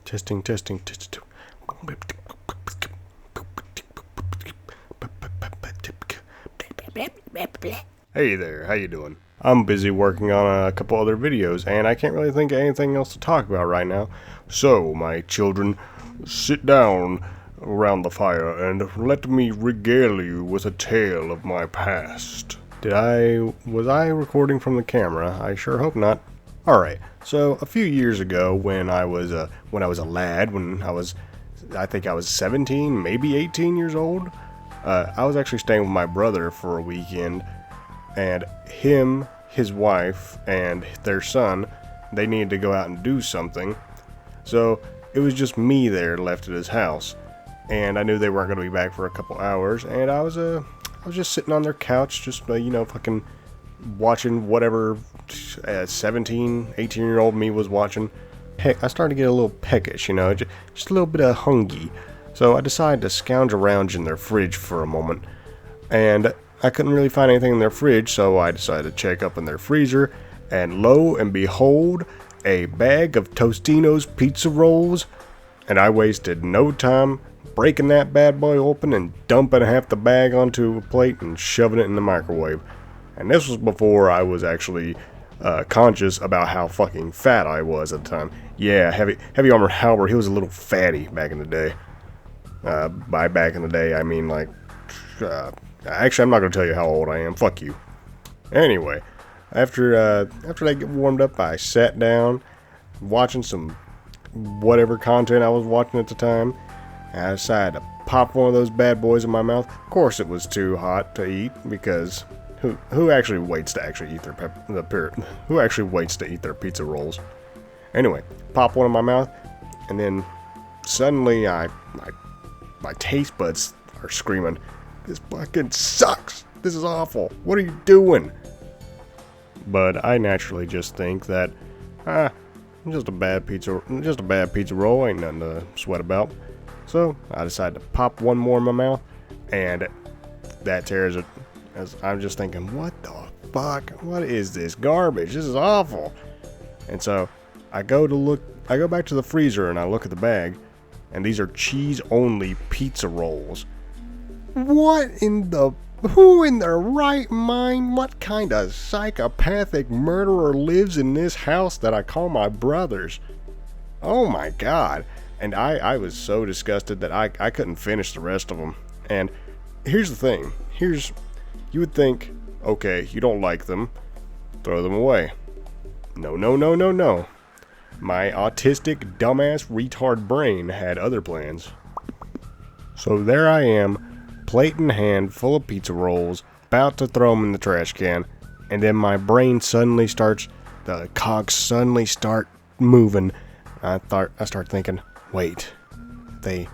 Testing, testing, testing. Hey there, how you doing? I'm busy working on a couple other videos, and I can't really think of anything else to talk about right now. So, my children, sit down around the fire and let me regale you with a tale of my past. Was I recording from the camera? I sure hope not. Alright, so a few years ago when I was a lad, I think I was 17, maybe 18 years old, I was actually staying with my brother for a weekend, and him, his wife, and their son, they needed to go out and do something, so it was just me there left at his house, and I knew they weren't going to be back for a couple hours, and I was just sitting on their couch, just, fucking watching whatever 17, 18-year-old me was watching. Heck, I started to get a little peckish, just a little bit of hungry. So I decided to scrounge around in their fridge for a moment. And I couldn't really find anything in their fridge, so I decided to check up in their freezer. And lo and behold, a bag of Tostino's pizza rolls. And I wasted no time breaking that bad boy open and dumping half the bag onto a plate and shoving it in the microwave. And this was before I was actually conscious about how fucking fat I was at the time. Yeah, heavy armored Halberd, he was a little fatty back in the day. By back in the day, I mean actually I'm not going to tell you how old I am, fuck you. Anyway, after they get warmed up, I sat down, watching some whatever content I was watching at the time, and I decided to pop one of those bad boys in my mouth. Of course it was too hot to eat, because who actually waits to actually eat their pizza rolls? Anyway, pop one in my mouth, and then suddenly my taste buds are screaming, "This fucking sucks! This is awful! What are you doing?" But I naturally just think that, just a bad pizza roll, ain't nothing to sweat about. So I decided to pop one more in my mouth, and that tears it. As I'm just thinking, what the fuck? What is this garbage? This is awful. And so I go back to the freezer and I look at the bag, and these are cheese-only pizza rolls. Who in their right mind? What kind of psychopathic murderer lives in this house that I call my brother's? Oh my god. And I was so disgusted that I couldn't finish the rest of them. And here's the thing. You would think, okay, you don't like them, throw them away. No. My autistic, dumbass, retard brain had other plans. So there I am, plate in hand, full of pizza rolls, about to throw them in the trash can, and then my brain the cogs suddenly start moving. I start thinking, wait, they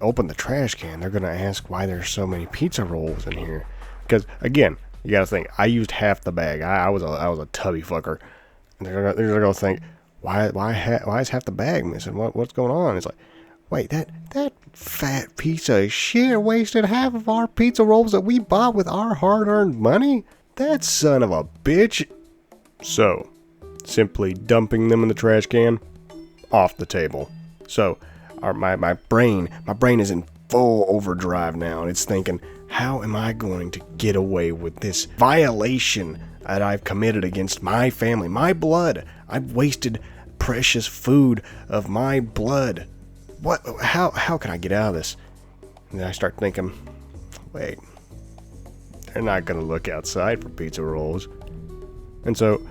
open the trash can, they're gonna ask why there's so many pizza rolls in here. Because again, you gotta think, I used half the bag. I was a tubby fucker. And they're gonna think, why is half the bag missing? What's going on? It's like, wait, that fat piece of shit wasted half of our pizza rolls that we bought with our hard-earned money? That son of a bitch. So, simply dumping them in the trash can, off the table. So, my brain is in full overdrive now, and it's thinking, how am I going to get away with this violation that I've committed against my family, my blood? I've wasted precious food of my blood. How can I get out of this? And then I start thinking, wait, they're not going to look outside for pizza rolls. And so,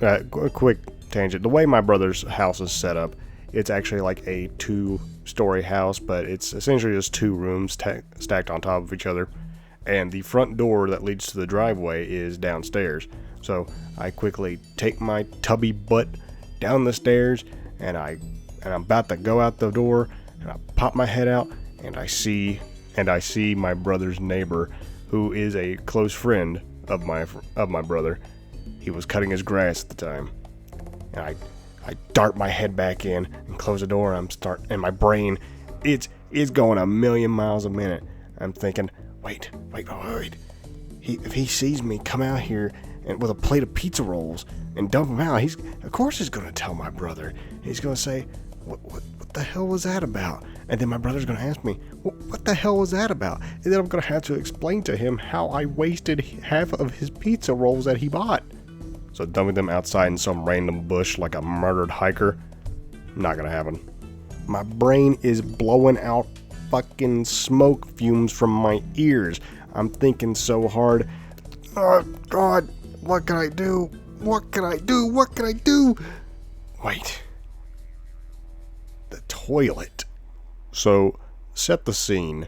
a quick tangent. The way my brother's house is set up, it's actually like a 2-story house, but it's essentially just 2 rooms stacked on top of each other. And the front door that leads to the driveway is downstairs. So I quickly take my tubby butt down the stairs, and I'm about to go out the door, and I pop my head out, and I see my brother's neighbor, who is a close friend of my brother. He was cutting his grass at the time, and I dart my head back in and close the door. And my brain, it's going a million miles a minute. I'm thinking, wait. If he sees me come out here and with a plate of pizza rolls and dump them out, of course he's going to tell my brother. He's going to say, what what the hell was that about? And then my brother's going to ask me, what the hell was that about? And then I'm going to have to explain to him how I wasted half of his pizza rolls that he bought. So dumping them outside in some random bush like a murdered hiker, not going to happen. My brain is blowing out fucking smoke fumes from my ears. I'm thinking so hard. Oh, God, what can I do? What can I do? What can I do? Wait. The toilet. So, set the scene.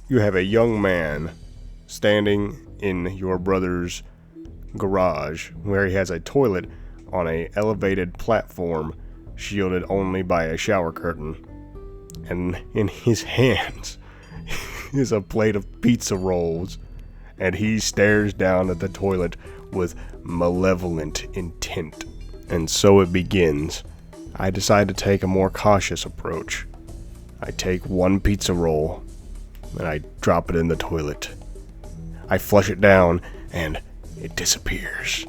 You have a young man standing in your brother's garage where he has a toilet on a elevated platform shielded only by a shower curtain. And in his hands is a plate of pizza rolls. And he stares down at the toilet with malevolent intent. And so it begins. I decide to take a more cautious approach. I take one pizza roll and I drop it in the toilet. I flush it down and it disappears.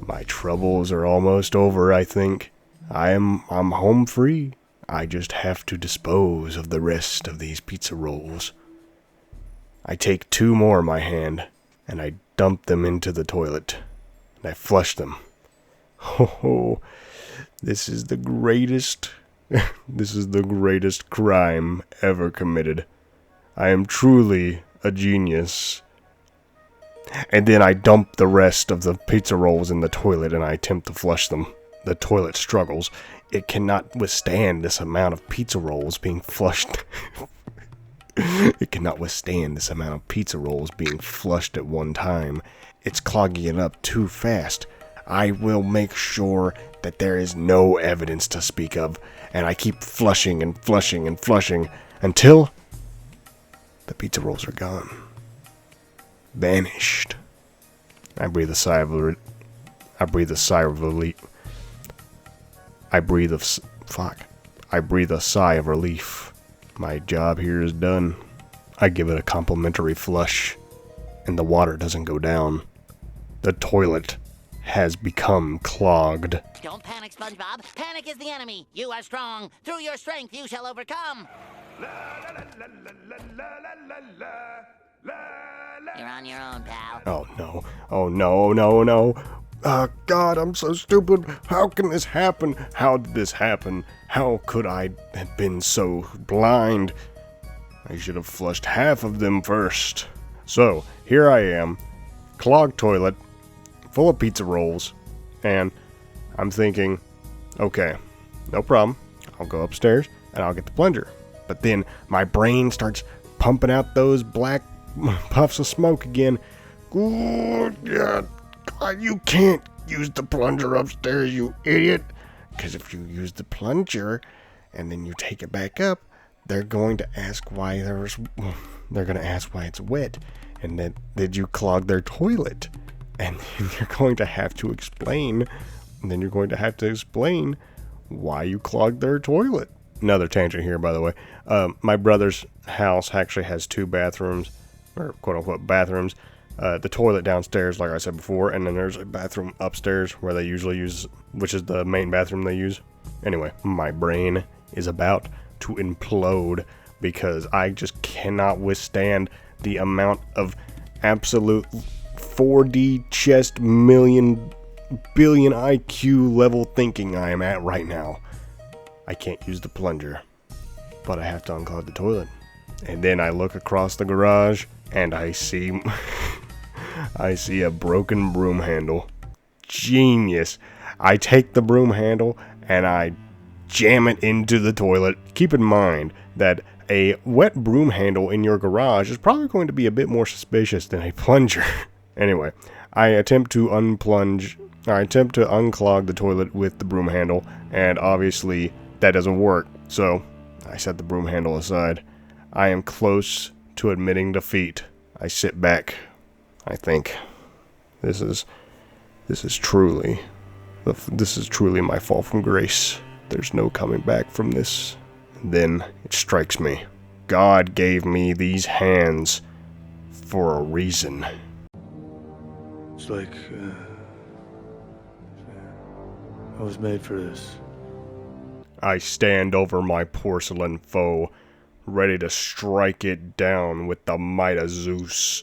My troubles are almost over, I think. I'm home free. I just have to dispose of the rest of these pizza rolls. I take two more in my hand and I dump them into the toilet. And I flush them. Oh, this is the greatest crime ever committed. I am truly a genius. And then I dump the rest of the pizza rolls in the toilet and I attempt to flush them. The toilet struggles. It cannot withstand this amount of pizza rolls being flushed. It cannot withstand this amount of pizza rolls being flushed at one time. It's clogging it up too fast. I will make sure that there is no evidence to speak of, and I keep flushing and flushing and flushing until the pizza rolls are gone. Vanished. I breathe a sigh of relief. I breathe a sigh of relief. My job here is done. I give it a complimentary flush, and the water doesn't go down. The toilet has become clogged. Don't panic, SpongeBob. Panic is the enemy. You are strong. Through your strength, you shall overcome. You're on your own, pal. Oh no. Oh no, no, no. God, I'm so stupid. How can this happen? How did this happen? How could I have been so blind? I should have flushed half of them first. So, here I am, clogged toilet, full of pizza rolls, and I'm thinking, okay, no problem. I'll go upstairs and I'll get the plunger. But then my brain starts pumping out those black puffs of smoke again. Oh, yeah. God, you can't use the plunger upstairs, you idiot. Because if you use the plunger and then you take it back up, they're going to ask why it's wet, and then did you clog their toilet? And you're going to have to explain, and then you're going to have to explain why you clogged their toilet. Another tangent here, by the way. My brother's house actually has two bathrooms, or quote-unquote bathrooms. The toilet downstairs, like I said before, and then there's a bathroom upstairs where they usually use, which is the main bathroom they use. Anyway, my brain is about to implode because I just cannot withstand the amount of absolute 4D chest billion IQ level thinking I am at right now. I can't use the plunger, but I have to unclog the toilet. And then I look across the garage and I see a broken broom handle. Genius. I take the broom handle and I jam it into the toilet. Keep in mind that a wet broom handle in your garage is probably going to be a bit more suspicious than a plunger. Anyway, I attempt to unclog the toilet with the broom handle, and obviously that doesn't work. So I set the broom handle aside. I am close to admitting defeat. I sit back. I think this is truly my fall from grace. There's no coming back from this. And then it strikes me. God gave me these hands for a reason. It's like I was made for this. I stand over my porcelain foe, ready to strike it down with the might of Zeus.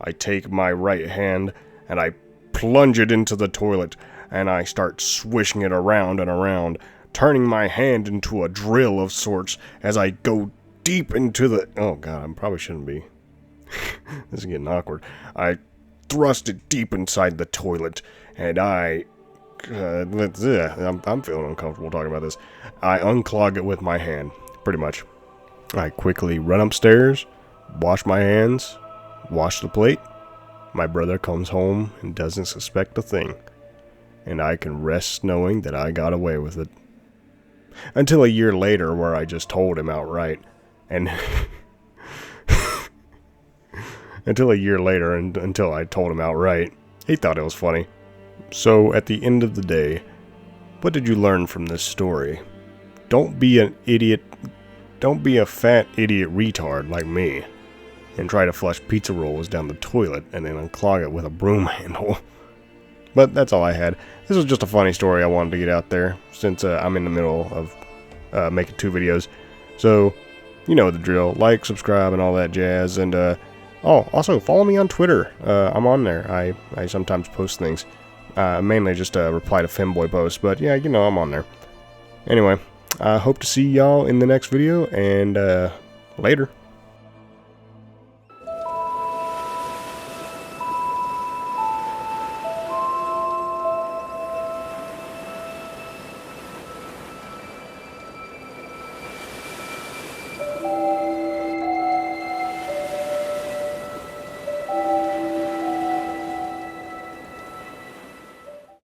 I take my right hand and I plunge it into the toilet, and I start swishing it around and around, turning my hand into a drill of sorts as I go deep into the... Oh god, I probably shouldn't be. This is getting awkward. I thrust it deep inside the toilet, and I'm feeling uncomfortable talking about this. I unclog it with my hand, pretty much. I quickly run upstairs, wash my hands, wash the plate. My brother comes home and doesn't suspect a thing, and I can rest knowing that I got away with it. Until a year later, where I just told him outright, and until I told him outright, he thought it was funny. So at the end of the day, what did you learn from this story? Don't be an idiot. Don't be a fat idiot retard like me and try to flush pizza rolls down the toilet and then unclog it with a broom handle. But that's all I had. This was just a funny story I wanted to get out there since I'm in the middle of making 2 videos. So, you know the drill. Like, subscribe, and all that jazz. And, also, follow me on Twitter. I'm on there. I sometimes post things. Mainly just reply to femboy posts. But, yeah, you know, I'm on there. Anyway, I hope to see y'all in the next video, and later.